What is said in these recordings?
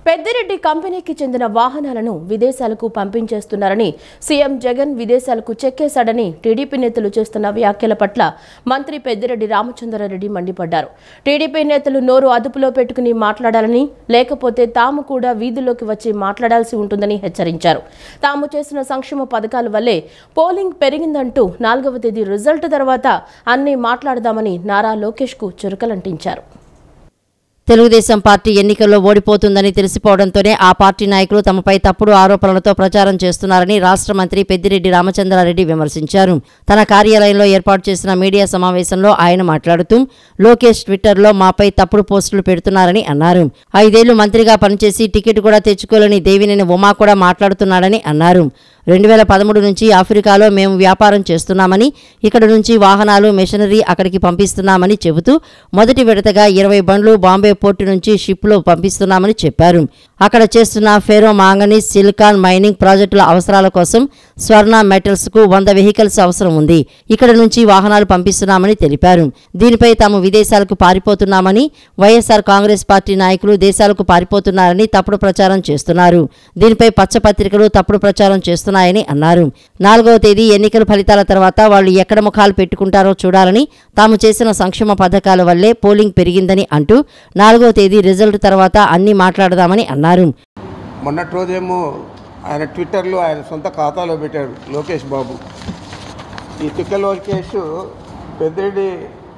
పెద్దిరెడ్డి కంపెనీకి చెందిన వాహనాలను విదేశాలకు పంపించేస్తున్నారని సీఎం జగన్ విదేశాలకు చెక్కేశాడని టీడీపీ నేతలు చేస్తున్న వ్యాఖ్యల పట్ల మంత్రి పెద్దిరెడ్డి రామచంద్రారెడ్డి మండిపడ్డారు. టీడీపీ నేతలు నోరు అదుపులో పెట్టుకుని మాట్లాడాలని, లేకపోతే తాము కూడా వీధుల్లోకి వచ్చి మాట్లాడాల్సి ఉంటుందని హెచ్చరించారు. తాము చేసిన సంక్షేమ పథకాల వల్లే పోలింగ్ పెరిగిందంటూ 4వ తేదీ రిజల్ట్ తర్వాత అన్నీ మాట్లాడదామని నారా లోకేష్ కు చురకలంటించారు. తెలుగుదేశం పార్టీ ఎన్నికల్లో ఓడిపోతుందని తెలిసిపోవడంతోనే ఆ పార్టీ నాయకులు తమపై తప్పుడు ఆరోపణలతో ప్రచారం చేస్తున్నారని రాష్ట్ర మంత్రి పెద్దిరెడ్డి రామచంద్రారెడ్డి విమర్శించారు. తన కార్యాలయంలో ఏర్పాటు చేసిన మీడియా సమావేశంలో ఆయన మాట్లాడుతూ లోకేష్ ట్విట్టర్లో మాపై తప్పుడు పోస్టులు పెడుతున్నారని అన్నారు. 5 ఏళ్లు మంత్రిగా పనిచేసి టికెట్ కూడా తెచ్చుకోలేని దేవినేని ఉమా కూడా మాట్లాడుతున్నాడని అన్నారు. 2013 నుంచి ఆఫ్రికాలో మేము వ్యాపారం చేస్తున్నామని, ఇక్కడ నుంచి వాహనాలు మెషినరీ అక్కడికి పంపిస్తున్నామని చెబుతూ మొదటి విడతగా 20 బండ్లు బాంబే పోర్టు నుంచి షిప్లో పంపిస్తున్నామని చెప్పారు. అక్కడ చేస్తున్న ఫెరో మాంగనీస్, సిలికాన్ మైనింగ్ ప్రాజెక్టుల అవసరాల కోసం స్వర్ణ మెటల్స్ కు 100 వెహికల్స్ అవసరం ఉంది. ఇక్కడ నుంచి వాహనాలు పంపిస్తున్నామని తెలిపారు. దీనిపై తాము విదేశాలకు పారిపోతున్నామని, వైఎస్ఆర్ కాంగ్రెస్ పార్టీ నాయకులు దేశాలకు పారిపోతున్నారని తప్పుడు ప్రచారం చేస్తున్నారు. దీనిపై పచ్చపత్రికలు తప్పుడు ప్రచారం చేస్తున్నాయని అన్నారు. 4వ తేదీ ఎన్నికల ఫలితాల తర్వాత వాళ్ళు ఎక్కడ ముఖాలు పెట్టుకుంటారో చూడాలని, తాము చేసిన సంక్షేమ పథకాల వల్లే పోలింగ్ పెరిగిందని అంటూ 4వ తేదీ రిజల్ట్ తర్వాత అన్నీ మాట్లాడదామని అన్నారు. మొన్నటి రోజేమో ఆయన ట్విట్టర్లో ఆయన సొంత ఖాతాలో పెట్టాడు లోకేష్ బాబు. ఈ తిక్క లోకేష్ పెద్దిరెడ్డి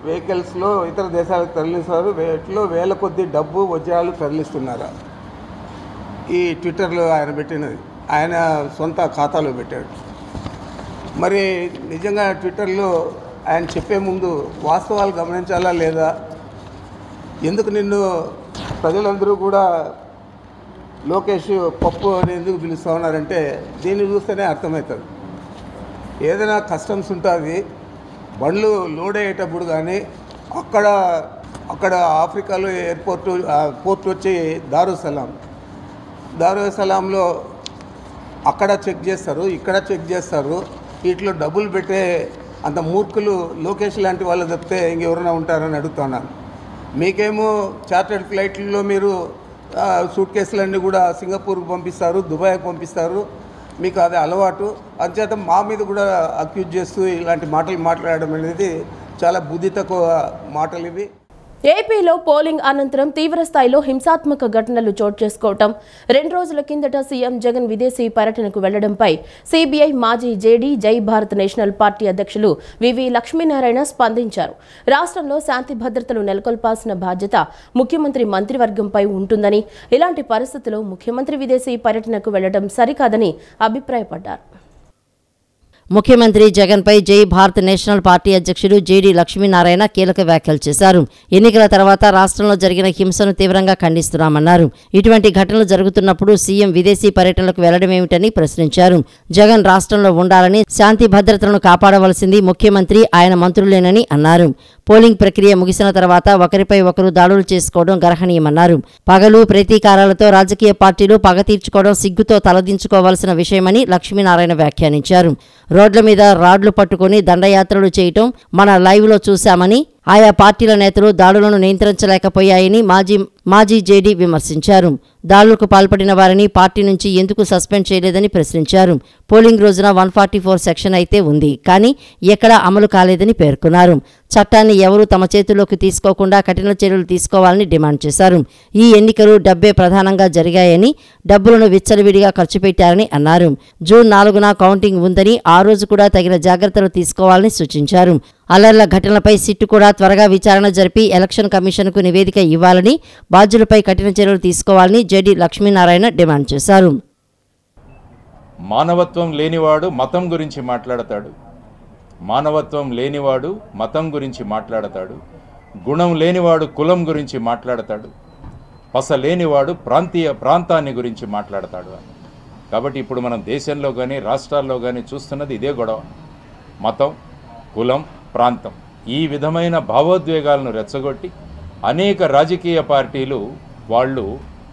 వెహికల్స్లో ఇతర దేశాలకు తరలిస్తారు, వీటిలో వేల కొద్ది డబ్బు వజ్రాలు తరలిస్తున్నారా? ఈ ట్విట్టర్లో ఆయన పెట్టినది ఆయన సొంత ఖాతాలో పెట్టాడు. మరి నిజంగా ట్విట్టర్లో ఆయన చెప్పే ముందు వాస్తవాలు గమనించాలా లేదా? ఎందుకు నిన్ను ప్రజలందరూ కూడా లోకేష్ పప్పు అని ఎందుకు పిలుస్తూ ఉన్నారంటే దీన్ని చూస్తేనే అర్థమవుతుంది. ఏదైనా కస్టమ్స్ ఉంటుంది, బండ్లు లోడ్ అయ్యేటప్పుడు కానీ అక్కడ ఆఫ్రికాలో పోర్ట్ వచ్చి దారుసలాంలో అక్కడ చెక్ చేస్తారు, ఇక్కడ చెక్ చేస్తారు. వీటిలో డబ్బులు పెట్టే అంత మూర్ఖులు లోకేష్ లాంటి వాళ్ళు తప్పితే ఇంకెవరైనా ఉంటారని అడుగుతున్నాను. మీకేమో చార్టర్డ్ ఫ్లైట్లలో మీరు సూట్ కేసులన్నీ కూడా సింగపూర్కి పంపిస్తారు, దుబాయ్కి పంపిస్తారు, మీకు అది అలవాటు. అంచేత మా మీద కూడా అక్యూజ్ చేస్తూ ఇలాంటి మాటలు మాట్లాడడం అనేది చాలా బుద్ధి తక్కువ మాటలు ఇవి. ఏపీలో పోలింగ్ అనంతరం తీవ్రస్థాయిలో హింసాత్మక ఘటనలు చోటు చేసుకోవటం, 2 రోజుల కిందట సీఎం జగన్ విదేశీ పర్యటనకు వెళ్లడంపై సీబీఐ మాజీ జేడీ జై భారత్ నేషనల్ పార్టీ అధ్యక్షులు వివి లక్ష్మీనారాయణ స్పందించారు. రాష్ట్రంలో శాంతి భద్రతలు నెలకొల్పాల్సిన బాధ్యత ముఖ్యమంత్రి మంత్రివర్గంపై ఉంటుందని, ఇలాంటి పరిస్థితుల్లో ముఖ్యమంత్రి విదేశీ పర్యటనకు వెళ్లడం సరికాదని అభిప్రాయపడ్డారు. ముఖ్యమంత్రి జగన్పై జై భారత్ నేషనల్ పార్టీ అధ్యక్షుడు జేడీ లక్ష్మీనారాయణ కీలక వ్యాఖ్యలు చేశారు. ఎన్నికల తర్వాత రాష్ట్రంలో జరిగిన హింసను తీవ్రంగా ఖండిస్తున్నామన్నారు. ఇటువంటి ఘటనలు జరుగుతున్నప్పుడు సీఎం విదేశీ పర్యటనలకు వెళ్లడమేమిటని ప్రశ్నించారు. జగన్ రాష్ట్రంలో ఉండాలని, శాంతి భద్రతలను కాపాడవలసింది ముఖ్యమంత్రి, ఆయన మంత్రులేనని అన్నారు. పోలింగ్ ప్రక్రియ ముగిసిన తర్వాత ఒకరిపై ఒకరు దాడులు చేసుకోవడం గర్హనీయమన్నారు. పగలు ప్రతీకారాలతో రాజకీయ పార్టీలు పగ తీర్చుకోవడం సిగ్గుతో తలదించుకోవాల్సిన విషయమని లక్ష్మీనారాయణ వ్యాఖ్యానించారు. రోడ్ల మీద రాడ్లు పట్టుకుని దండయాత్రలు చేయటం మన లైవ్లో చూశామని, ఆయా పార్టీల నేతలు దాడులను నియంత్రించలేకపోయాయని మాజీ జేడీ విమర్శించారు. దాడులకు పాల్పడిన వారిని పార్టీ నుంచి ఎందుకు సస్పెండ్ చేయలేదని ప్రశ్నించారు. పోలింగ్ రోజున 144 సెక్షన్ అయితే ఉంది, కానీ ఎక్కడా అమలు కాలేదని పేర్కొన్నారు. చట్టాన్ని ఎవరూ తమ చేతుల్లోకి తీసుకోకుండా కఠిన చర్యలు తీసుకోవాలని డిమాండ్ చేశారు. ఈ ఎన్నికలు డబ్బే ప్రధానంగా జరిగాయని, డబ్బులను విచ్చలవిడిగా ఖర్చు పెట్టారని అన్నారు. జూన్ 4న కౌంటింగ్ ఉందని, ఆ రోజు కూడా తగిన జాగ్రత్తలు తీసుకోవాలని సూచించారు. అల్లర్ల ఘటనలపై సిట్టు కూడా త్వరగా విచారణ జరిపి ఎలక్షన్ కమిషన్కు నివేదిక ఇవ్వాలని, బాధ్యులపై కఠిన చర్యలు తీసుకోవాలని జేడీ లక్ష్మీనారాయణ డిమాండ్ చేశారు. మానవత్వం లేనివాడు మతం గురించి మాట్లాడతాడు, మానవత్వం లేనివాడు మతం గురించి మాట్లాడతాడు, గుణం లేనివాడు కులం గురించి మాట్లాడతాడు, పస లేనివాడు ప్రాంతాన్ని గురించి మాట్లాడతాడు అని. కాబట్టి ఇప్పుడు మనం దేశంలో కానీ రాష్ట్రాల్లో కానీ చూస్తున్నది ఇదే గొడవ. మతం, కులం, ప్రాంతం, ఈ విధమైన భావోద్వేగాలను రెచ్చగొట్టి అనేక రాజకీయ పార్టీలు వాళ్ళు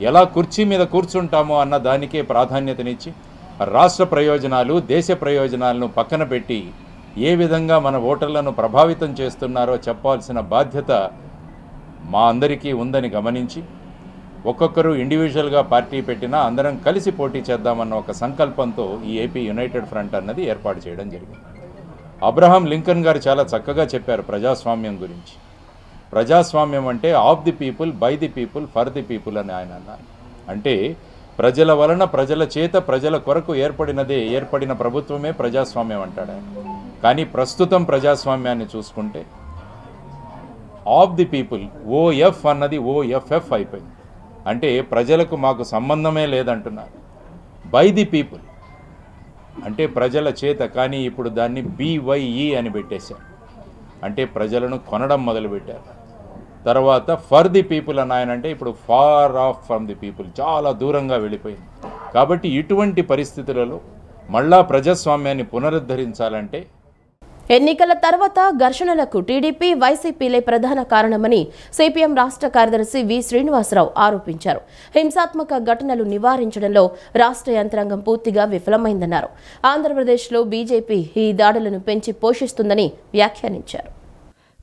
ఎలా కుర్చీ మీద కూర్చుంటామో అన్న దానికే ప్రాధాన్యతనిచ్చి రాష్ట్ర ప్రయోజనాలు, దేశ ప్రయోజనాలను పక్కన పెట్టి ఏ విధంగా మన ఓటర్లను ప్రభావితం చేస్తున్నారో చెప్పాల్సిన బాధ్యత మా అందరికీ ఉందని గమనించి ఒక్కొక్కరు ఇండివిజువల్గా పార్టీ పెట్టినా అందరం కలిసి పోటీ చేద్దామన్న ఒక సంకల్పంతో ఈ ఏపీ యునైటెడ్ ఫ్రంట్ అన్నది ఏర్పాటు చేయడం జరిగింది. అబ్రహాం లింకన్ గారు చాలా చక్కగా చెప్పారు ప్రజాస్వామ్యం గురించి. ప్రజాస్వామ్యం అంటే of the people, by the people, for the people అని ఆయన అన్నారు. అంటే ప్రజల వలన, ప్రజల చేత, ప్రజల కొరకు ఏర్పడిన ప్రభుత్వమే ప్రజాస్వామ్యం అంటాడు ఆయన. కానీ ప్రస్తుతం ప్రజాస్వామ్యాన్ని చూసుకుంటే ఆఫ్ ది పీపుల్, ఓఎఫ్ అన్నది ఓఎఫ్ఎఫ్ అయిపోయింది. అంటే ప్రజలకు మాకు సంబంధమే లేదంటున్నారు. బై ది పీపుల్ అంటే ప్రజల చేత, కానీ ఇప్పుడు దాన్ని BYE అని పెట్టేశారు. అంటే ప్రజలను కొనడం మొదలుపెట్టారు. తర్వాత ఫర్ ది పీపుల్ అని ఆయన అంటే ఇప్పుడు far off from the people, చాలా దూరంగా వెళ్ళిపోయింది. కాబట్టి ఇటువంటి పరిస్థితులలో మళ్ళా ప్రజాస్వామ్యాన్ని పునరుద్ధరించాలంటే ఎన్నికల తర్వాత ఘర్షణలకు టీడీపీ, వైసీపీలే ప్రధాన కారణమని సిపిఎం రాష్ట్ర కార్యదర్శి వి శ్రీనివాసరావు ఆరోపించారు. హింసాత్మక ఘటనలు నివారించడంలో రాష్ట్ర యంత్రాంగం పూర్తిగా విఫలమైందన్నారు. ఆంధ్రప్రదేశ్లో బీజేపీ ఈ దాడులను పెంచి పోషిస్తుందని వ్యాఖ్యానించారు.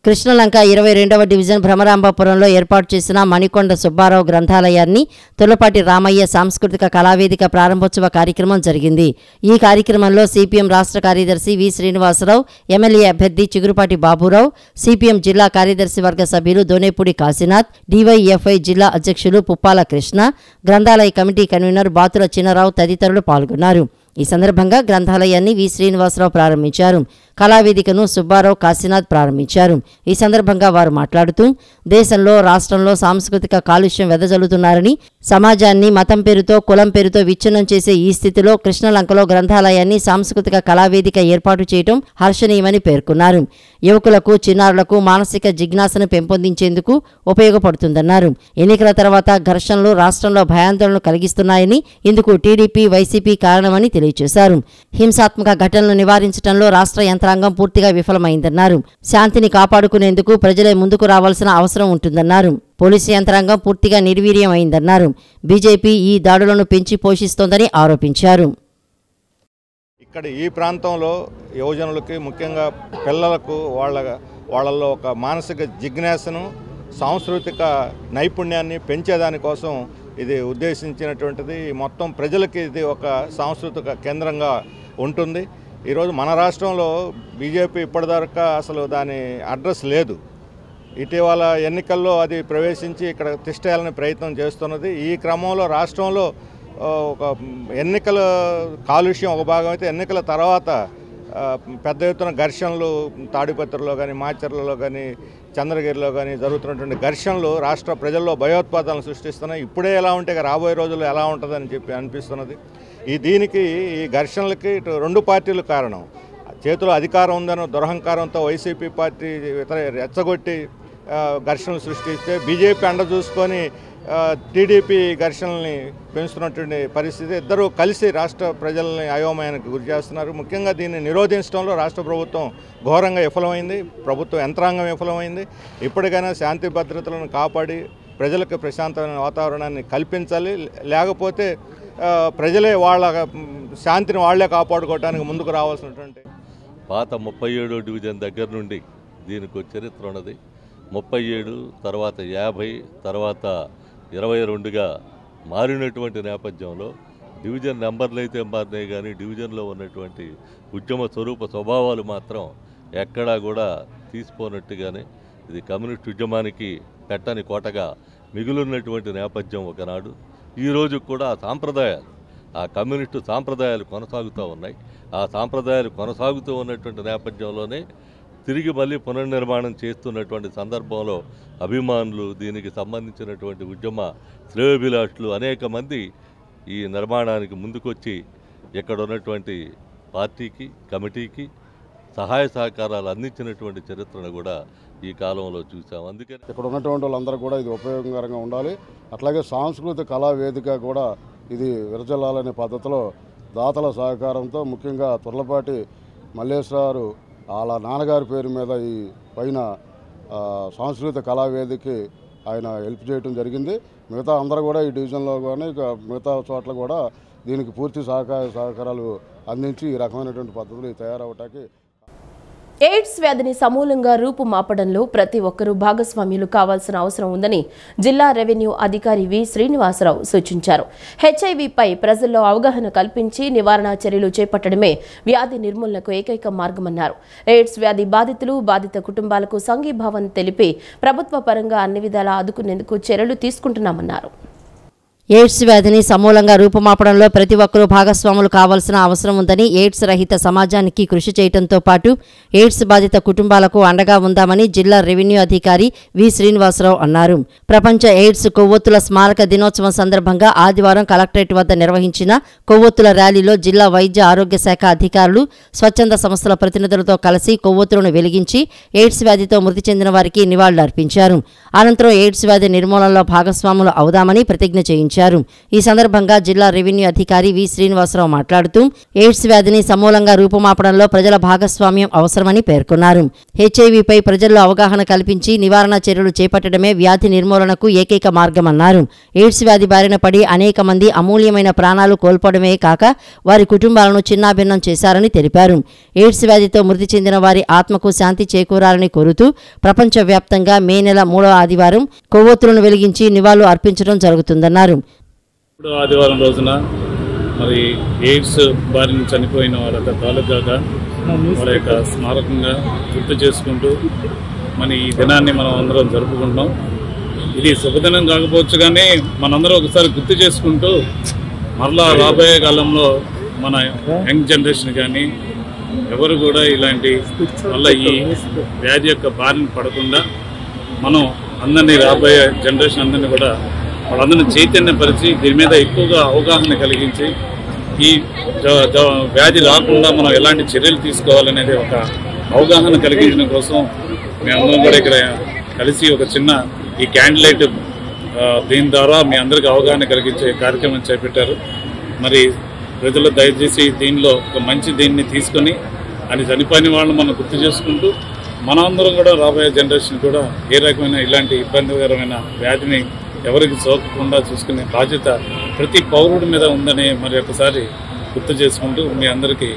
కృష్ణలంక 22వ డివిజన్ భ్రమరాంబాపురంలో ఏర్పాటు చేసిన మణికొండ సుబ్బారావు గ్రంథాలయాన్ని తులపాటి రామయ్య సాంస్కృతిక కళావేదిక ప్రారంభోత్సవ కార్యక్రమం జరిగింది. ఈ కార్యక్రమంలో సిపిఎం రాష్ట్ర కార్యదర్శి వి శ్రీనివాసరావు, ఎమ్మెల్యే అభ్యర్థి చిగురుపాటి బాబురావు, సిపిఎం జిల్లా కార్యదర్శి వర్గ సభ్యులు దోనేపూడి కాశీనాథ్, డివైఎఫ్ఐ జిల్లా అధ్యక్షులు పుప్పాల కృష్ణ, గ్రంథాలయ కమిటీ కన్వీనర్ బాతుల చిన్నరావు తదితరులు పాల్గొన్నారు. ఈ సందర్భంగా గ్రంథాలయాన్ని వి శ్రీనివాసరావు ప్రారంభించారు. కళావేదికను సుబ్బారావు, కాశీనాథ్ ప్రారంభించారు. ఈ సందర్భంగా వారు మాట్లాడుతూ దేశంలో, రాష్ట్రంలో సాంస్కృతిక కాలుష్యం వెదజల్లుతున్నారని, సమాజాన్ని మతం పేరుతో, కులం పేరుతో విచ్ఛిన్నం చేసే ఈ స్థితిలో కృష్ణలంకలో గ్రంథాలయాన్ని, సాంస్కృతిక కళావేదిక ఏర్పాటు చేయడం హర్షణీయమని పేర్కొన్నారు. యువకులకు, చిన్నారులకు మానసిక జిజ్ఞాసను పెంపొందించేందుకు ఉపయోగపడుతుందన్నారు. ఎన్నికల తర్వాత ఘర్షణలు రాష్ట్రంలో భయాందోళనలు కలిగిస్తున్నాయని, ఇందుకు టీడీపీ, వైసీపీ కారణమని తెలియజేశారు. హింసాత్మక ఘటనలు నివారించడంలో రాష్ట్ర యంత్రాంగం పూర్తిగా విఫలమైందన్నారు. శాంతిని కాపాడుకునేందుకు ప్రజలే ముందుకు రావాల్సిన అవసరం ఉంటుందన్నారు. పోలీసు యంత్రాంగం పూర్తిగా నిర్వీర్యం అయిందన్నారు. బీజేపీ ఈ దాడులను పెంచి పోషిస్తోందని ఆరోపించారు. ఇక్కడ ఈ ప్రాంతంలో యువజనులకి, ముఖ్యంగా పిల్లలకు వాళ్ళల్లో ఒక మానసిక జిజ్ఞాసను, సాంస్కృతిక నైపుణ్యాన్ని పెంచేదానికోసం ఇది ఉద్దేశించినటువంటిది. మొత్తం ప్రజలకి ఇది ఒక సాంస్కృతిక కేంద్రంగా ఉంటుంది. ఈరోజు మన రాష్ట్రంలో బీజేపీ ఇప్పటిదాకా అసలు దాని అడ్రస్ లేదు. ఇటీవల ఎన్నికల్లో అది ప్రవేశించి ఇక్కడ తిష్టేయాలని ప్రయత్నం చేస్తున్నది. ఈ క్రమంలో రాష్ట్రంలో ఒక ఎన్నికల కాలుష్యం ఒక భాగం అయితే, ఎన్నికల తర్వాత పెద్ద ఎత్తున ఘర్షణలు తాడిపత్రిలో కానీ, మాచర్లలో కానీ, చంద్రగిరిలో కానీ జరుగుతున్నటువంటి ఘర్షణలు రాష్ట్ర ప్రజల్లో భయోత్పాదాలను సృష్టిస్తున్నాయి. ఇప్పుడే ఎలా ఉంటే రాబోయే రోజుల్లో ఎలా ఉంటుందని చెప్పి అనిపిస్తున్నది. దీనికి ఈ ఘర్షణలకి ఇటు రెండు పార్టీలు కారణం. చేతిలో అధికారం ఉందన్న దురహంకారంతో వైసీపీ పార్టీ రెచ్చగొట్టి ఘర్షణలు సృష్టిస్తే, బీజేపీ అండ చూసుకొని టీడీపీ ఘర్షణల్ని పెంచుతున్నటువంటి పరిస్థితి. ఇద్దరూ కలిసి రాష్ట్ర ప్రజల్ని అయోమయానికి గురి చేస్తున్నారు. ముఖ్యంగా దీన్ని నిరోధించడంలో రాష్ట్ర ప్రభుత్వం ఘోరంగా విఫలమైంది. ప్రభుత్వ యంత్రాంగం విఫలమైంది. ఇప్పటికైనా శాంతి భద్రతలను కాపాడి ప్రజలకు ప్రశాంతమైన వాతావరణాన్ని కల్పించాలి. లేకపోతే ప్రజలే వాళ్ళ శాంతిని వాళ్లే కాపాడుకోవడానికి ముందుకు రావాల్సినటువంటి. పాత 37 డివిజన్ దగ్గర నుండి దీనికి చరిత్ర ఉన్నది. 37 తర్వాత 50 తర్వాత 22గా మారినటువంటి నేపథ్యంలో డివిజన్ నెంబర్లు అయితే మారినాయి, కానీ డివిజన్లో ఉన్నటువంటి ఉద్యమ స్వరూప స్వభావాలు మాత్రం ఎక్కడా కూడా తీసిపోనట్టుగానే ఇది కమ్యూనిస్ట్ ఉద్యమానికి పెట్టని కోటగా మిగులున్నటువంటి నేపథ్యం ఒకనాడు. ఈరోజు కూడా ఆ కమ్యూనిస్టు సాంప్రదాయాలు కొనసాగుతూ ఉన్నాయి. ఆ సాంప్రదాయాలు కొనసాగుతూ ఉన్నటువంటి నేపథ్యంలోనే తిరిగి మళ్ళీ పునర్నిర్మాణం చేస్తున్నటువంటి సందర్భంలో అభిమానులు, దీనికి సంబంధించినటువంటి ఉద్యమ శ్రేయోభిలాషులు అనేక మంది ఈ నిర్మాణానికి ముందుకొచ్చి ఇక్కడ ఉన్నటువంటి పార్టీకి, కమిటీకి సహాయ సహకారాలు అందించినటువంటి చరిత్రను కూడా ఈ కాలంలో చూసాం. అందుకని ఇక్కడ ఉన్నటువంటి వాళ్ళందరూ కూడా ఇది ఉపయోగకరంగా ఉండాలి. అట్లాగే సాంస్కృతిక కళా వేదిక కూడా ఇది విరజల్లాలనే పద్ధతిలో దాతల సహకారంతో, ముఖ్యంగా తుర్లపాటి మల్లేశ్వరరావు వాళ్ళ నాన్నగారి పేరు మీద ఈ పైన సాంస్కృతిక కళావేదికకి ఆయన హెల్ప్ చేయడం జరిగింది. మిగతా అందరూ కూడా ఈ డివిజన్లో కానీ మిగతా చోట్ల కూడా దీనికి పూర్తి సహకారాలు అందించి ఈ రకమైనటువంటి పద్ధతులు తయారవటానికి ఎయిడ్స్ వ్యాధిని సమూలంగా రూపుమాపడంలో ప్రతి ఒక్కరూ భాగస్వామ్యులు కావాల్సిన అవసరం ఉందని జిల్లా రెవెన్యూ అధికారి వి శ్రీనివాసరావు సూచించారు. హెచ్ఐవిపై ప్రజల్లో అవగాహన కల్పించి నివారణ చర్యలు చేపట్టడమే వ్యాధి నిర్మూలనకు ఏకైక మార్గమన్నారు. ఎయిడ్స్ వ్యాధి బాధితులు, బాధిత కుటుంబాలకు సంఘీభావం తెలిపి ప్రభుత్వ పరంగా అన్ని విధాలా ఆదుకునేందుకు చర్యలు తీసుకుంటున్నామన్నారు. ఎయిడ్స్ వ్యాధిని సమూలంగా రూపుమాపడంలో ప్రతి ఒక్కరూ భాగస్వాములు కావాల్సిన అవసరం ఉందని, ఎయిడ్స్ రహిత సమాజానికి కృషి చేయడంతో పాటు ఎయిడ్స్ బాధిత కుటుంబాలకు అండగా ఉందామని జిల్లా రెవెన్యూ అధికారి వి శ్రీనివాసరావు అన్నారు. ప్రపంచ ఎయిడ్స్ కొవ్వొత్తుల స్మారక దినోత్సవం సందర్భంగా ఆదివారం కలెక్టరేట్ వద్ద నిర్వహించిన కొవ్వొత్తుల ర్యాలీలో జిల్లా వైద్య ఆరోగ్య శాఖ అధికారులు, స్వచ్ఛంద సంస్థల ప్రతినిధులతో కలిసి కొవ్వొత్తులను వెలిగించి ఎయిడ్స్ వ్యాధితో మృతి చెందిన వారికి నివాళులర్పించారు. అనంతరం ఎయిడ్స్ వ్యాధి నిర్మూలనలో భాగస్వాములు అవుదామని ప్రతిజ్ఞ చేయించారు. ఈ సందర్భంగా జిల్లా రెవెన్యూ అధికారి వి శ్రీనివాసరావు మాట్లాడుతూ ఎయిడ్స్ వ్యాధిని సమూలంగా రూపుమాపడంలో ప్రజల భాగస్వామ్యం అవసరమని పేర్కొన్నారు. హెచ్ఐవిపై ప్రజల్లో అవగాహన కల్పించి నివారణ చర్యలు చేపట్టడమే వ్యాధి నిర్మూలనకు ఏకైక మార్గమన్నారు. ఎయిడ్స్ వ్యాధి బారిన పడి అనేక మంది అమూల్యమైన ప్రాణాలు కోల్పోవడమే కాక వారి కుటుంబాలను చిన్నాభిన్నం చేశారని తెలిపారు. ఎయిడ్స్ వ్యాధితో మృతి చెందిన వారి ఆత్మకు శాంతి చేకూరాలని కోరుతూ ప్రపంచవ్యాప్తంగా మే నెల 3వ ఆదివారం కొవ్వొత్తులను వెలిగించి నివాళులు అర్పించడం జరుగుతుందన్నారు. ఇప్పుడు ఆదివారం రోజున మరి ఎయిడ్స్ బారిన చనిపోయిన వాళ్ళ తాలూకాగా వాళ్ళ యొక్క స్మారకంగా గుర్తు చేసుకుంటూ మన ఈ దినాన్ని మనం అందరం జరుపుకుంటాం. ఇది శుభదినం కాకపోవచ్చు కానీ మనందరం ఒకసారి గుర్తు చేసుకుంటూ మరలా రాబోయే కాలంలో మన యంగ్ జనరేషన్ కానీ ఎవరు కూడా ఇలాంటి మళ్ళీ ఈ వ్యాధి యొక్క బారిన పడకుండా మనం అందరినీ రాబోయే జనరేషన్ అందరినీ కూడా వాళ్ళందరినీ చైతన్యపరిచి దీని మీద ఎక్కువగా అవగాహన కలిగించి ఈ వ్యాధి రాకుండా మనం ఎలాంటి చర్యలు తీసుకోవాలనేది ఒక అవగాహన కలిగించడం కోసం మేమందరం కూడా ఇక్కడ కలిసి ఒక చిన్న ఈ క్యాండిలైట్ దీని ద్వారా మీ అందరికీ అవగాహన కలిగించే కార్యక్రమం చేపట్టారు. మరి ప్రజలు దయచేసి దీనిలో ఒక మంచి దీన్ని తీసుకొని అని చనిపోయిన వాళ్ళని మనం గుర్తు చేసుకుంటూ మనందరం కూడా రాబోయే జనరేషన్ కూడా ఏ రకమైన ఇలాంటి ఇబ్బందికరమైన వ్యాధిని ఎవరికి సోకకుండా చూసుకునే బాధ్యత ప్రతి పౌరుడి మీద ఉందని మరి ఒకసారి గుర్తు చేసుకుంటూ మీ అందరికీ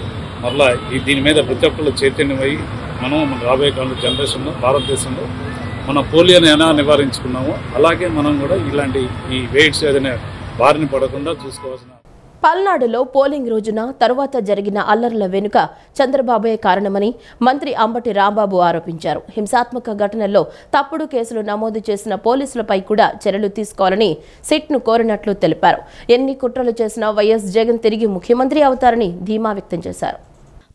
మరలా దీని మీద ప్రతి ఒక్కళ్ళు చైతన్యమై మనం రాబోయే కాలం జనరేషన్లో భారతదేశంలో మన పోలియోని ఎలా నివారించుకున్నామో అలాగే మనం కూడా ఇలాంటి ఈ ఎయిడ్స్ ఏదైనా బారిన పడకుండా చూసుకోవాల్సిన. పల్నాడులో పోలింగ్ రోజున తరువాత జరిగిన అల్లర్ల వెనుక చంద్రబాబే కారణమని మంత్రి అంబటి రాంబాబు ఆరోపించారు. హింసాత్మక ఘటనల్లో తప్పుడు కేసులు నమోదు చేసిన పోలీసులపై కూడా చర్యలు తీసుకోవాలని సిట్ను కోరినట్లు తెలిపారు. ఎన్ని కుట్రలు చేసినా వైఎస్ జగన్ తిరిగి ముఖ్యమంత్రి అవుతారని ధీమా వ్యక్తం చేశారు.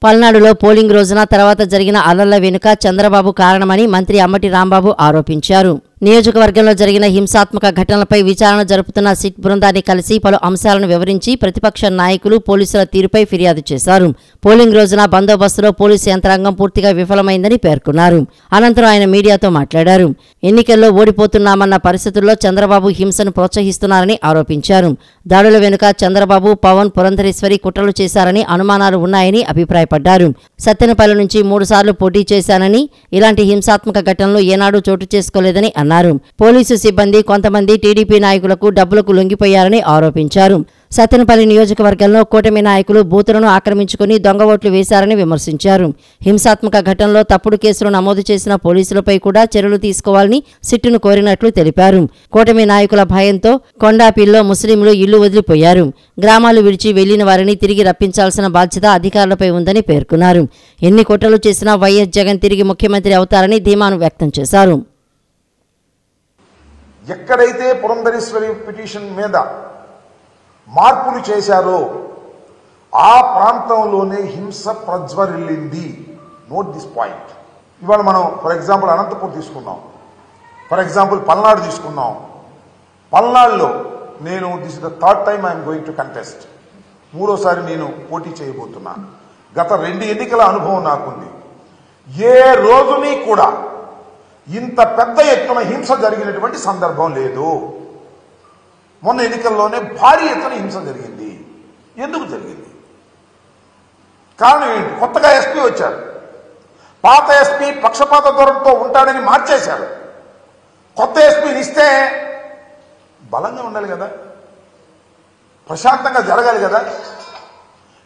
పల్నాడులో పోలింగ్ రోజున తర్వాత జరిగిన అల్లర్ల వెనుక చంద్రబాబు కారణమని మంత్రి అంబటి రాంబాబు ఆరోపించారు. నియోజకవర్గంలో జరిగిన హింసాత్మక ఘటనలపై విచారణ జరుపుతున్న సిట్ బృందాన్ని కలిసి పలు అంశాలను వివరించి ప్రతిపక్ష నాయకులు పోలీసుల తీరుపై ఫిర్యాదు చేశారు. పోలింగ్ రోజున బందోబస్తులో పోలీసు యంత్రాంగం పూర్తిగా విఫలమైందని పేర్కొన్నారు. అనంతరం ఆయన మీడియాతో మాట్లాడారు. ఎన్నికల్లో ఓడిపోతున్నామన్న పరిస్థితుల్లో చంద్రబాబు హింసను ప్రోత్సహిస్తున్నారని ఆరోపించారు. దాడుల వెనుక చంద్రబాబు, పవన్, పురంధరేశ్వరి కుట్రలు చేశారని అనుమానాలు ఉన్నాయని అభిప్రాయపడ్డారు. సత్తెనపల్లి నుంచి 3 సార్లు పోటీ చేశానని, ఇలాంటి హింసాత్మక ఘటనలు ఏనాడూ చోటు చేసుకోలేదని అన్నారు. పోలీసు సిబ్బంది కొంతమంది టీడీపీ నాయకులకు డబ్బులకు లొంగిపోయారని ఆరోపించారు. సత్తెనపల్లి నియోజకవర్గంలో కూటమి నాయకులు బూతులను ఆక్రమించుకుని దొంగ ఓట్లు వేశారని విమర్శించారు. హింసాత్మక ఘటనలో తప్పుడు కేసులు నమోదు చేసిన పోలీసులపై కూడా చర్యలు తీసుకోవాలని సిట్టును కోరినట్లు తెలిపారు. కూటమి నాయకుల భయంతో కొండాపిల్లో ముస్లింలు ఇల్లు వదిలిపోయారు. గ్రామాలు విడిచి వెళ్లిన వారిని తిరిగి రప్పించాల్సిన బాధ్యత అధికారులపై ఉందని పేర్కొన్నారు. ఎన్ని కుట్రలు చేసినా వైఎస్ జగన్ తిరిగి ముఖ్యమంత్రి అవుతారని ధీమాను వ్యక్తం చేశారు. ఎక్కడైతే పురంధరేశ్వరి పిటిషన్ మీద మార్పులు చేశారో ఆ ప్రాంతంలోనే హింస ప్రజ్వరిల్లింది. Note this point. ఇవాళ మనం ఫర్ ఎగ్జాంపుల్ అనంతపూర్ తీసుకున్నాం, ఫర్ ఎగ్జాంపుల్ పల్నాడు తీసుకున్నాం. పల్నాడులో నేను this is the third time I'm going to contest. 3వసారి నేను పోటీ చేయబోతున్నాను. గత 2 ఎన్నికల అనుభవం నాకుంది. ఏ రోజుని కూడా ఇంత పెద్ద ఎత్తున హింస జరిగినటువంటి సందర్భం లేదు. మొన్న ఎన్నికల్లోనే భారీ ఎత్తున హింస జరిగింది. ఎందుకు జరిగింది? కారణం ఏంటి? కొత్తగా ఎస్పీ వచ్చారు. పాత ఎస్పీ పక్షపాత ధోరణితో ఉంటాడని మార్చేశారు. కొత్త ఎస్పీని ఇస్తే బలంగా ఉండాలి కదా, ప్రశాంతంగా జరగాలి కదా.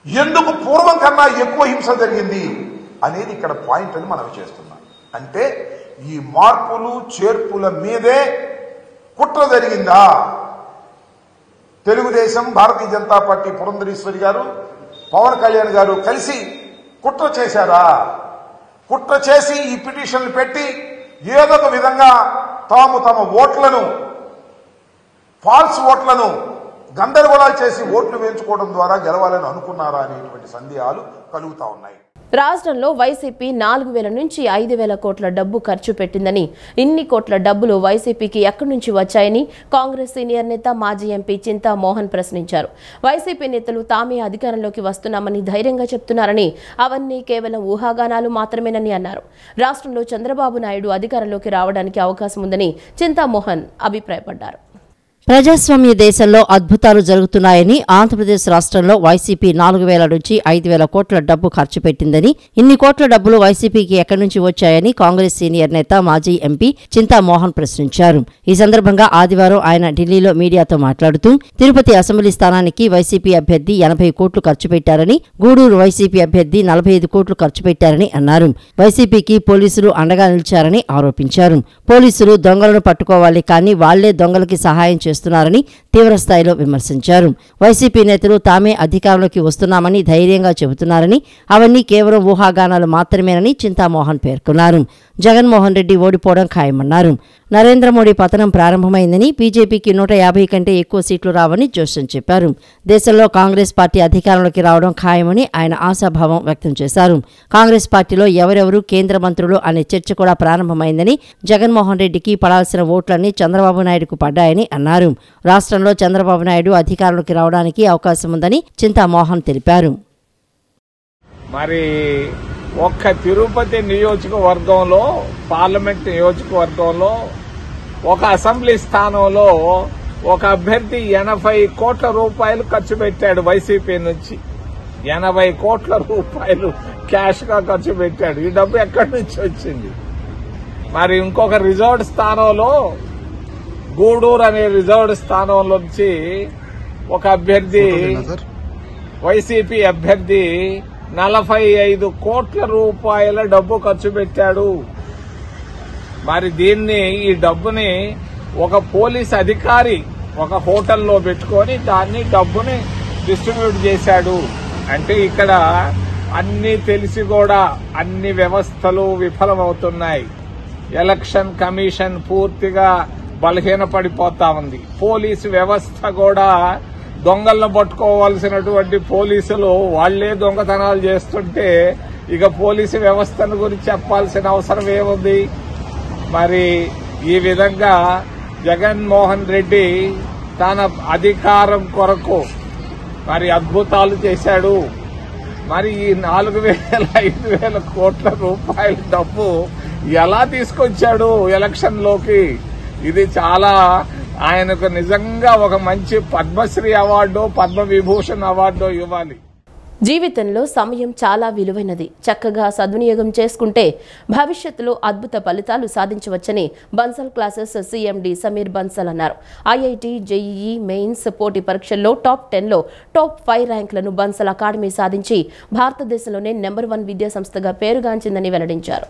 ఎందుకు పూర్వం కన్నా ఎక్కువ హింస జరిగింది అనేది ఇక్కడ పాయింట్ అని మనం చేస్తున్నాం. అంటే ఈ మార్పులు చేర్పుల మీదే కుట్ర జరిగిందా? తెలుగుదేశం, భారతీయ జనతా పార్టీ పురంధరేశ్వరి గారు, పవన్ కళ్యాణ్ గారు కలిసి కుట్ర చేశారా? కుట్ర చేసి ఈ పిటిషన్లు పెట్టి ఏదో ఒక విధంగా తమ ఓట్లను, ఫాల్స్ ఓట్లను గందరగోళాలు చేసి ఓట్లు వేయించుకోవడం ద్వారా గెలవాలని అనుకున్నారా అనేటువంటి సందేహాలు కలుగుతా ఉన్నాయి. రాష్ట్రంలో వైసీపీ 4,000 నుంచి 5,000 కోట్ల డబ్బు ఖర్చు పెట్టిందని, ఇన్ని కోట్ల డబ్బులు వైసీపీకి ఎక్కడి నుంచి వచ్చాయని కాంగ్రెస్ సీనియర్ నేత మాజీ ఎంపీ చింతా మోహన్ ప్రశ్నించారు. వైసీపీ నేతలు తామే అధికారంలోకి వస్తున్నామని ధైర్యంగా చెప్తున్నారని, అవన్నీ కేవలం ఊహాగానాలు మాత్రమేనని అన్నారు. రాష్ట్రంలో చంద్రబాబు నాయుడు అధికారంలోకి రావడానికి అవకాశం ఉందని చింతా మోహన్ అభిప్రాయపడ్డారు. ప్రజాస్వామ్య దేశంలో అద్భుతాలు జరుగుతున్నాయని, ఆంధ్రప్రదేశ్ రాష్ట్రంలో వైసీపీ 4,000 నుంచి 5,000 కోట్ల డబ్బు ఖర్చు పెట్టిందని, ఇన్ని కోట్ల డబ్బులు వైసీపీకి ఎక్కడి నుంచి వచ్చాయని కాంగ్రెస్ సీనియర్ నేత మాజీ ఎంపీ చింతా మోహన్ ప్రశ్నించారు. ఈ సందర్భంగా ఆదివారం ఆయన ఢిల్లీలో మీడియాతో మాట్లాడుతూ, తిరుపతి అసెంబ్లీ స్థానానికి వైసీపీ అభ్యర్థి 80 కోట్లు ఖర్చు పెట్టారని, గూడూరు వైసీపీ అభ్యర్థి 45 కోట్లు ఖర్చు పెట్టారని అన్నారు. వైసీపీకి పోలీసులు అండగా నిలిచారని ఆరోపించారు. పోలీసులు దొంగలను పట్టుకోవాలి, కానీ వాళ్లే దొంగలకి సహాయం చేస్తున్నారని తీవ్రస్థాయిలో విమర్శించారు. వైసీపీ నేతలు తామే అధికారంలోకి వస్తున్నామని ధైర్యంగా చెబుతున్నారని, అవన్నీ కేవలం ఊహాగానాలు మాత్రమేనని చింతామోహన్ పేర్కొన్నారు. జగన్మోహన్ రెడ్డి ఓడిపోవడం ఖాయమన్నారు. నరేంద్ర మోడీ పతనం ప్రారంభమైందని, బీజేపీకి 150 కంటే ఎక్కువ సీట్లు రావని జోస్యం చెప్పారు. దేశంలో కాంగ్రెస్ పార్టీ అధికారంలోకి రావడం ఖాయమని ఆయన ఆశాభావం వ్యక్తం చేశారు. కాంగ్రెస్ పార్టీలో ఎవరెవరు కేంద్ర మంత్రులు అనే చర్చ కూడా ప్రారంభమైందని, జగన్మోహన్ రెడ్డికి పడాల్సిన ఓట్లన్నీ చంద్రబాబు నాయుడుకు పడ్డాయని అన్నారు. రాష్ట్రంలో చంద్రబాబు నాయుడు అధికారంలోకి రావడానికి అవకాశం ఉందని చింతామోహన్ తెలిపారు. మరి ఒక్క తిరుపతి నియోజకవర్గంలో, పార్లమెంట్ నియోజకవర్గంలో ఒక అసెంబ్లీ స్థానంలో ఒక అభ్యర్థి 80 కోట్ల రూపాయలు ఖర్చు పెట్టాడు. వైసీపీ నుంచి 80 కోట్ల రూపాయలు క్యాష్ గా ఖర్చు పెట్టాడు. ఈ డబ్బు ఎక్కడి నుంచి వచ్చింది? మరి ఇంకొక రిజర్వ్డ్ స్థానంలో, గూడూరు అనే రిజర్వ్డ్ స్థానంలో నుంచి ఒక అభ్యర్థి, వైసీపీ అభ్యర్థి 45 కోట్ల రూపాయల డబ్బు ఖర్చు పెట్టాడు. మరి ఈ డబ్బుని ఒక పోలీస్ అధికారి ఒక హోటల్లో పెట్టుకొని డబ్బుని డిస్ట్రిబ్యూట్ చేశాడు. అంటే ఇక్కడ అన్ని తెలిసి కూడా అన్ని వ్యవస్థలు విఫలమవుతున్నాయి. ఎలక్షన్ కమిషన్ పూర్తిగా బలహీనపడిపోతా ఉంది. పోలీసు వ్యవస్థ కూడా దొంగలను పట్టుకోవాల్సినటువంటి పోలీసులు వాళ్లే దొంగతనాలు చేస్తుంటే ఇక పోలీసు వ్యవస్థను గురించి చెప్పాల్సిన అవసరం ఏముంది? మరి ఈ విధంగా జగన్మోహన్ రెడ్డి తన అధికారం కొరకు మరి అద్భుతాలు చేశాడు. మరి ఈ 4,000-5,000 కోట్ల రూపాయల డబ్బు ఎలా తీసుకొచ్చాడు ఎలక్షన్లోకి? ఇది చాలా ఆయనకు నిజంగా ఒక మంచి పద్మశ్రీ అవార్డు, పద్మవిభూషణ్ అవార్డు ఇవ్వాలి. జీవితంలో సమయం చాలా విలువైనది. చక్కగా సద్వినియోగం చేసుకుంటే భవిష్యత్తులో అద్భుత ఫలితాలు సాధించవచ్చని బన్సల్ క్లాసెస్ సీఎండీ సమీర్ బన్సల్ అన్నారు. ఐఐటీ, జేఈఈ మెయిన్స్ పోటీ పరీక్షల్లో టాప్ 10లో టాప్ 5 ర్యాంకులను బన్సల్ అకాడమీ సాధించి భారతదేశంలోనే నెంబర్ 1 విద్యా సంస్థగా పేరుగాంచిందని వెల్లడించారు.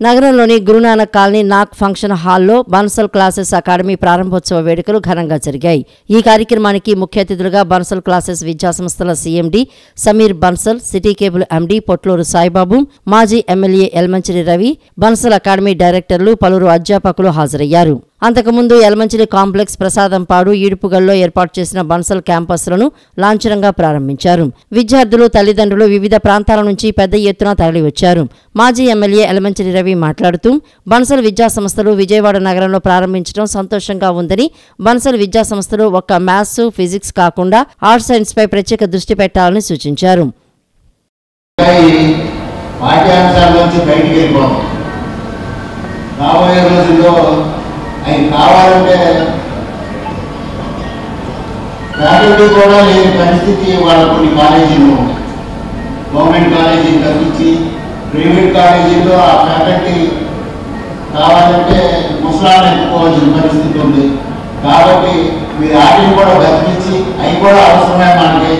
నగరంలోని గురునానక్ కాలనీ నాక్ ఫంక్షన్ హాల్లో బన్సల్ క్లాసెస్ అకాడమీ ప్రారంభోత్సవ వేడుకలు ఘనంగా జరిగాయి. ఈ కార్యక్రమానికి ముఖ్య అతిథులుగా బన్సల్ క్లాసెస్ విద్యాసంస్థల CMD Sameer Bansal, city cable MD Potluru Saibabu, మాజీ ఎమ్మెల్యే యలమంచిలి రవి, బన్సల్ అకాడమీ డైరెక్టర్లు, పలువురు అధ్యాపకులు హాజరయ్యారు. అంతకుముందు యలమంచిలి కాంప్లెక్స్, ప్రసాదంపాడు, ఈడుపుగల్లో ఏర్పాటు చేసిన బన్సల్ క్యాంపస్లను లాంఛనంగా ప్రారంభించారు. విద్యార్థులు, తల్లిదండ్రులు వివిధ ప్రాంతాల నుంచి పెద్ద ఎత్తున తరలివచ్చారు. మాజీ ఎమ్మెల్యే యలమంచిలి రవి మాట్లాడుతూ, బన్సల్ విద్యాసంస్థలు విజయవాడ నగరంలో ప్రారంభించడం సంతోషంగా ఉందని, బన్సల్ విద్యాసంస్థలు ఒక్క మ్యాథ్స్, ఫిజిక్స్ కాకుండా ఆర్ట్స్ సైన్స్ పై ప్రత్యేక దృష్టి పెట్టాలని సూచించారు. కావాలంటే ఫ్యాకల్టీ కూడా లేని పరిస్థితి. వాళ్ళ కొన్ని కాలేజీలు, గవర్నమెంట్ కాలేజీలు తగ్గించి ప్రైవేట్ కాలేజీల్లో ఆ ఫ్యాకల్టీ కావాలంటే ముసలాన్ని ఎత్తుకోవాల్సిన పరిస్థితి ఉంది. కాబట్టి మీరు వాటిని కూడా బతికించి, అవి కూడా అవసరమే మనకి,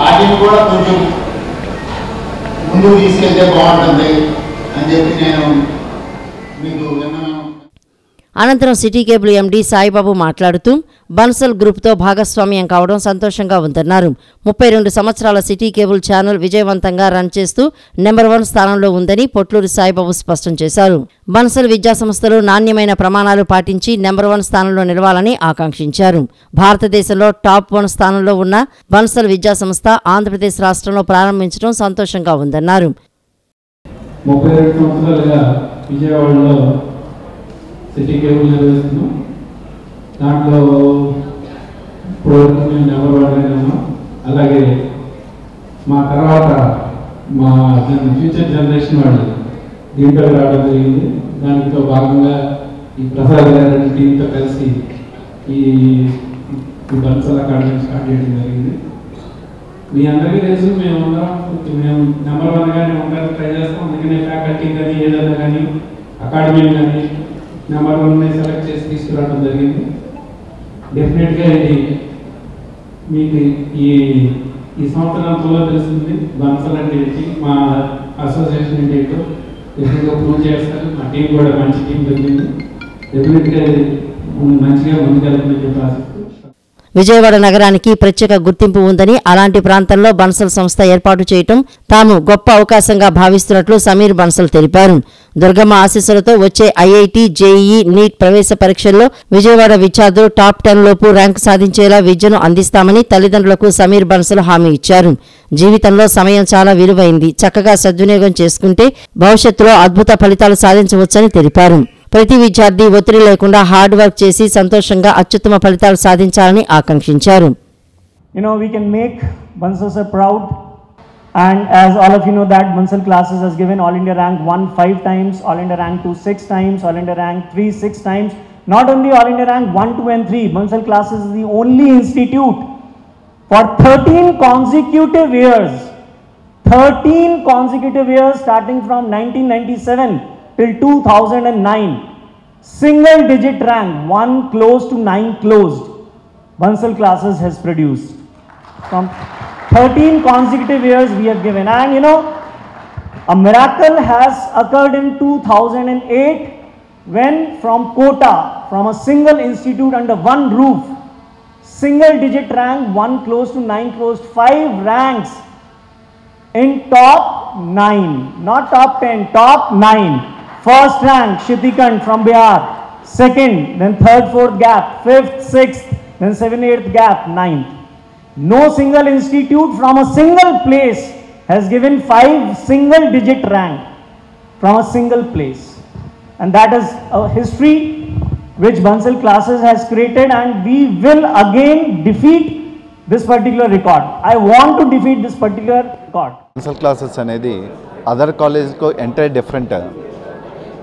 వాటిని కూడా కొంచెం ముందుకు తీసుకెళ్తే బాగుంటుంది అని చెప్పి నేను మీకు విన్నాను. అనంతరం సిటీ కేబుల్ ఎండీ సాయిబాబు మాట్లాడుతూ బన్సల్ గ్రూప్తో భాగస్వామ్యం కావడం సంతోషంగా ఉందన్నారు. 32 సంవత్సరాల సిటీ కేబుల్ ఛానల్ విజయవంతంగా రన్ చేస్తూ నెంబర్ 1 స్థానంలో ఉందని పొట్లూరి సాయిబాబు స్పష్టం చేశారు. బన్సల్ విద్యాసంస్థలు నాణ్యమైన ప్రమాణాలు పాటించి నెంబర్ 1 స్థానంలో నిలవాలని ఆకాంక్షించారు. భారతదేశంలో టాప్ 1 స్థానంలో ఉన్న బన్సల్ విద్యాసంస్థ ఆంధ్రప్రదేశ్ రాష్ట్రంలో ప్రారంభించడం సంతోషంగా ఉందన్నారు. 32 సంవత్సరాలుగా విజయవాడలో సిటీ కేబుల్ నిర్వహిస్తున్నాం. దాంట్లో ఇప్పుడు మేము నెంబర్ 1 ఉన్నాం. అలాగే మా తర్వాత మా ఫ్యూచర్ జనరేషన్ వాళ్ళు దీంట్లో రావడం జరిగింది. దానితో భాగంగా ఈ ప్రసాద్ గారి టీంతో కలిసి ఈ బన్సల్ అకాడమీ స్టార్ట్ చేయడం జరిగింది. మీ అందరికీ తెలుసు మేము నెంబర్ 1గానే ఉండడానికి ట్రై చేస్తాం. అందుకనే ఫ్యాకల్టీ కానీ ఏదైనా కానీ అకాడమీ కానీ నెంబర్ 1ని సెలెక్ట్ చేసి తీసుకురావడం జరిగింది. డెఫినెట్గా ఇది మీకు ఈ సంవత్సరంలో తెలుస్తుంది బన్సల్ అంటే ఏంటి, మా అసోసియేషన్ అంటే ఏంటో డెఫినెట్గా ప్రూవ్ చేస్తారు. మా టీం కూడా మంచి టీం దొరికింది. డెఫినెట్గా మంచిగా ముందుకెళ్తుందని చెప్పి ఆశిస్తూ విజయవాడ నగరానికి ప్రత్యేక గుర్తింపు ఉందని, అలాంటి ప్రాంతంలో బన్సల్ సంస్థ ఏర్పాటు చేయటం తాము గొప్ప అవకాశంగా భావిస్తున్నట్లు సమీర్ బన్సల్ తెలిపారు. దుర్గమ్మ ఆశీస్సులతో వచ్చే ఐఐటి, జేఈఈ, నీట్ ప్రవేశ పరీక్షల్లో విజయవాడ విద్యార్థులు టాప్ 10 లోపు ర్యాంకు సాధించేలా విద్యను అందిస్తామని తల్లిదండ్రులకు సమీర్ బన్సల్ హామీ ఇచ్చారు. జీవితంలో సమయం చాలా విలువైంది. చక్కగా సద్వినియోగం చేసుకుంటే భవిష్యత్తులో అద్భుత ఫలితాలు సాధించవచ్చని తెలిపారు. ప్రతి విద్యార్థి ఒత్తిడి లేకుండా హార్డ్ వర్క్ చేసి సంతోషంగా అత్యుత్తమ ఫలితాలు సాధించాలని ఆకాంక్షించారు. We can make Bansal sir proud, and as all of you know that Bansal classes has given All India rank 1 5 times, All India rank 2 6 times, All India rank 3 6 times. Not only All India rank 1 2 and 3, Bansal classes is the only institute for 13 consecutive years. 13 consecutive years starting from 1997 till 2009, single digit rank 1 closed to 9 closed, Bansal classes has produced. From 13 consecutive years we have given, and a miracle has occurred in 2008 when from Kota, from a single institute under one roof, single digit rank 1 closed to 9 closed, 5 ranks in top 9, not top 10, top 9. First rank Shitikant from Bihar, second, then third, fourth gap, fifth, sixth, then 7th, 8th gap, 9th. No single institute from a single place has given 5 single digit rank from a single place, and that is a history which Bansal classes has created, and we will again defeat this particular record. I want to defeat this particular record. Bansal classes అనేది other కాలేజ్కు entire different.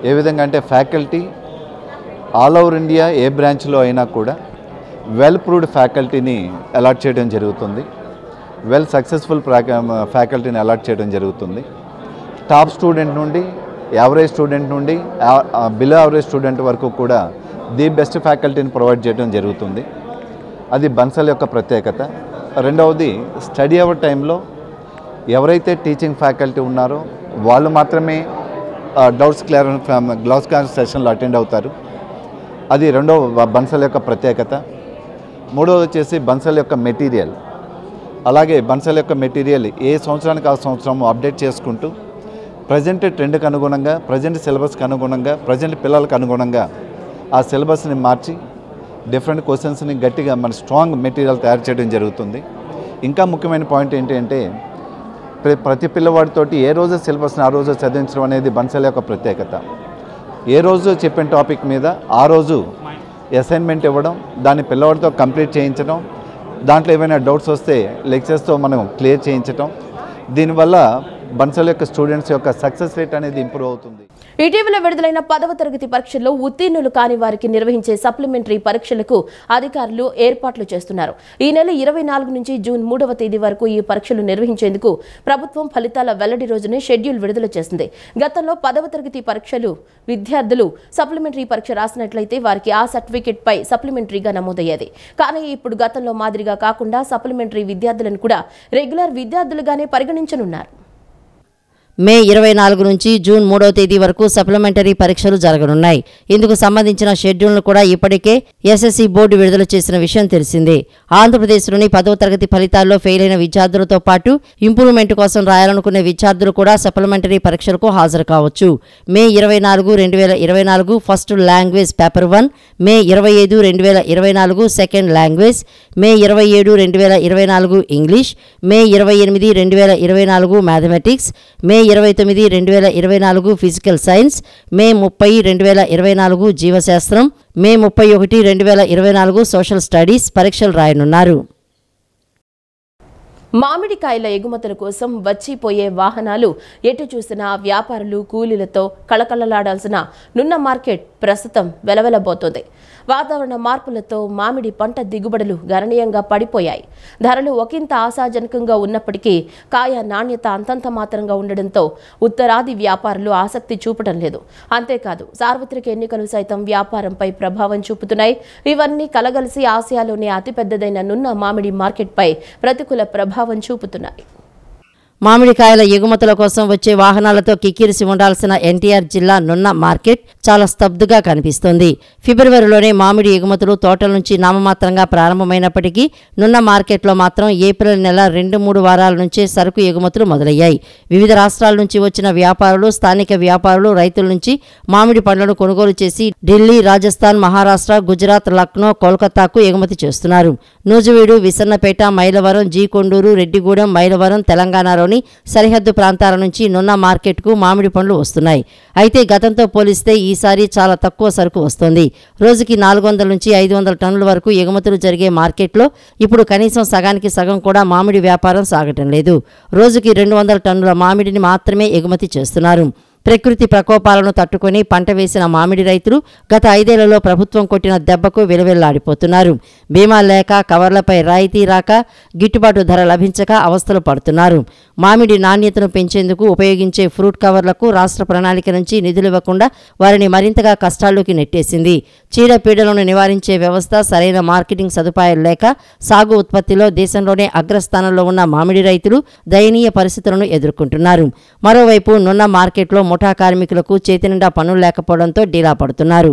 ఏ విధంగా అంటే faculty all over India ఏ బ్రాంచ్లో అయినా కూడా well proved ఫ్యాకల్టీని allot చేయడం జరుగుతుంది. Well successful ఫ్యాకల్టీని అలాట్ చేయడం జరుగుతుంది. టాప్ స్టూడెంట్ నుండి యావరేజ్ స్టూడెంట్ నుండి బిలో యావరేజ్ స్టూడెంట్ వరకు కూడా ది బెస్ట్ ఫ్యాకల్టీని ప్రొవైడ్ చేయడం జరుగుతుంది. అది బన్సల్ యొక్క ప్రత్యేకత. రెండవది స్టడీ అవర్ టైంలో ఎవరైతే టీచింగ్ ఫ్యాకల్టీ ఉన్నారో వాళ్ళు మాత్రమే డౌట్స్ క్లాస్ సెషన్లో అటెండ్ అవుతారు. అది రెండవ బన్సల్ యొక్క ప్రత్యేకత. మూడవది వచ్చేసి బన్సల్ యొక్క మెటీరియల్. అలాగే బన్సల్ యొక్క మెటీరియల్ ఏ సంవత్సరానికి ఆ సంవత్సరం అప్డేట్ చేసుకుంటూ ప్రజెంట్ ట్రెండ్కి అనుగుణంగా, ప్రజెంట్ సిలబస్కి అనుగుణంగా, ప్రజెంట్ పిల్లలకు అనుగుణంగా ఆ సిలబస్ని మార్చి డిఫరెంట్ క్వశ్చన్స్ని గట్టిగా మన స్ట్రాంగ్ మెటీరియల్ తయారు చేయడం జరుగుతుంది. ఇంకా ముఖ్యమైన పాయింట్ ఏంటి అంటే ప్రతి పిల్లవాడితోటి ఏ రోజు సిలబస్ని ఆ రోజు చదివించడం అనేది బన్సల్ యొక్క ప్రత్యేకత. ఏ రోజు చెప్పిన టాపిక్ మీద ఆ రోజు అసైన్మెంట్ ఇవ్వడం, దాన్ని పిల్లవాడితో కంప్లీట్ చేయించడం, దాంట్లో ఏమైనా డౌట్స్ వస్తే లెక్చర్స్తో మనం క్లియర్ చేయించడం, దీనివల్ల బన్సల్ యొక్క స్టూడెంట్స్ యొక్క సక్సెస్ రేట్ అనేది ఇంప్రూవ్ అవుతుంది. ఇటీవల విడుదలైన 10వ తరగతి పరీక్షల్లో ఉత్తీర్ణులు కాని వారికి నిర్వహించే సప్లిమెంటరీ పరీక్షలకు అధికారులు ఏర్పాట్లు చేస్తున్నారు. ఈ నెల 24 నుంచి జూన్ 3వ తేదీ వరకు ఈ పరీక్షలు నిర్వహించేందుకు ప్రభుత్వం ఫలితాల వెల్లడి రోజునే షెడ్యూల్ విడుదల చేసింది. గతంలో 10వ తరగతి పరీక్షలు విద్యార్థులు సప్లిమెంటరీ పరీక్ష రాసినట్లయితే వారికి ఆ సర్టిఫికెట్ పై సప్లిమెంటరీగా నమోదయ్యేది. కానీ ఇప్పుడు గతంలో మాదిరిగా కాకుండా సప్లిమెంటరీ విద్యార్థులను కూడా రెగ్యులర్ విద్యార్థులుగానే పరిగణించనున్నారు. మే 24 నుంచి జూన్ 3వ తేదీ వరకు సప్లిమెంటరీ పరీక్షలు జరగనున్నాయి. ఇందుకు సంబంధించిన షెడ్యూల్ను కూడా ఇప్పటికే ఎస్ఎస్సి బోర్డు విడుదల చేసిన విషయం తెలిసిందే. ఆంధ్రప్రదేశ్లోని 10వ తరగతి ఫలితాల్లో ఫెయిల్ అయిన విద్యార్థులతో పాటు ఇంప్రూవ్మెంట్ కోసం రాయాలనుకునే విద్యార్థులు కూడా సప్లిమెంటరీ పరీక్షలకు హాజరు కావచ్చు. మే 24, 2024 ఫస్ట్ లాంగ్వేజ్ పేపర్ 1, మే 25, 2024 సెకండ్ లాంగ్వేజ్, మే 27, 2024 ఇంగ్లీష్, మే 28, 2024 మ్యాథమెటిక్స్, మే 29, 2024 ఫిజికల్ సైన్స్, మే 30, 2024 జీవశాస్త్రం, మే 31, 2024 సోషల్ స్టడీస్ పరీక్షలు రాయనున్నారు. మామిడికాయల ఎగుమతుల కోసం వచ్చిపోయే వాహనాలు ఎటు చూసినా వ్యాపారులు కూలీలతో కళకళలాడాల్సిన నున్న మార్కెట్ ప్రస్తుతం వెలవెలబోతోంది. వాతావరణ మార్పులతో మామిడి పంట దిగుబడులు గణనీయంగా పడిపోయాయి. ధరలు ఒకంత ఆశాజనకంగా ఉన్నప్పటికీ కాయ నాణ్యత అంతంత మాత్రంగా ఉండడంతో ఉత్తరాది వ్యాపారులు ఆసక్తి చూపడం లేదు. అంతేకాదు సార్వత్రిక ఎన్నికలు సైతం వ్యాపారంపై ప్రభావం చూపుతున్నాయి. ఇవన్నీ కలగలిసి ఆసియాలోనే అతిపెద్దదైన నున్న మామిడి మార్కెట్పై ప్రతికూల ప్రభావం చూపుతున్నాయి. మామిడికాయల ఎగుమతుల కోసం వచ్చే వాహనాలతో కిక్కిరిసి ఉండాల్సిన ఎన్టీఆర్ జిల్లా నున్న మార్కెట్ చాలా స్తబ్దుగా కనిపిస్తోంది. ఫిబ్రవరిలోనే మామిడి ఎగుమతులు తోటల నుంచి నామమాత్రంగా ప్రారంభమైనప్పటికీ నున్న మార్కెట్లో మాత్రం ఏప్రిల్ నెల 2-3 వారాల నుంచే సరుకు ఎగుమతులు మొదలయ్యాయి. వివిధ రాష్ట్రాల నుంచి వచ్చిన వ్యాపారులు, స్థానిక వ్యాపారులు రైతుల నుంచి మామిడి పండ్లను కొనుగోలు చేసి ఢిల్లీ, రాజస్థాన్, మహారాష్ట్ర, గుజరాత్, లక్నో, కోల్కతాకు ఎగుమతి చేస్తున్నారు. నూజివీడు, విసన్నపేట, మైలవరం, జీకొండూరు, రెడ్డిగూడెం, మైలవరం, తెలంగాణలోని సరిహద్దు ప్రాంతాల నుంచి నున్న మార్కెట్కు మామిడి పండ్లు వస్తున్నాయి. అయితే గతంతో పోలిస్తే ఈసారి చాలా తక్కువ సరుకు వస్తోంది. రోజుకి 400 నుంచి 500 టన్నుల వరకు ఎగుమతులు జరిగే మార్కెట్లో ఇప్పుడు కనీసం సగానికి సగం కూడా మామిడి వ్యాపారం సాగటం లేదు. రోజుకి 200 టన్నుల మామిడిని మాత్రమే ఎగుమతి చేస్తున్నారు. ప్రకృతి ప్రకోపాలను తట్టుకుని పంట వేసిన మామిడి రైతులు గత 5 ఏళ్లలో ప్రభుత్వం కొట్టిన దెబ్బకు విలవిల్లాడిపోతున్నారు. బీమా లేక, కవర్లపై రాయితీ రాక, గిట్టుబాటు ధర లభించక అవస్థలు పడుతున్నారు. మామిడి నాణ్యతను పెంచేందుకు ఉపయోగించే ఫ్రూట్ కవర్లకు రాష్ట్ర ప్రణాళిక నుంచి నిధులు ఇవ్వకుండా వారిని మరింతగా కష్టాల్లోకి నెట్టేసింది. చీడపీడలను నివారించే వ్యవస్థ, సరైన మార్కెటింగ్ సదుపాయాలు లేక సాగు ఉత్పత్తిలో దేశంలోనే అగ్రస్థానంలో ఉన్న మామిడి రైతులు దయనీయ పరిస్థితులను ఎదుర్కొంటున్నారు. మరోవైపు నున్న మార్కెట్లో ముఠా కార్మికులకు చేతి నిండా పనులు లేకపోవడంతో డీలా పడుతున్నారు.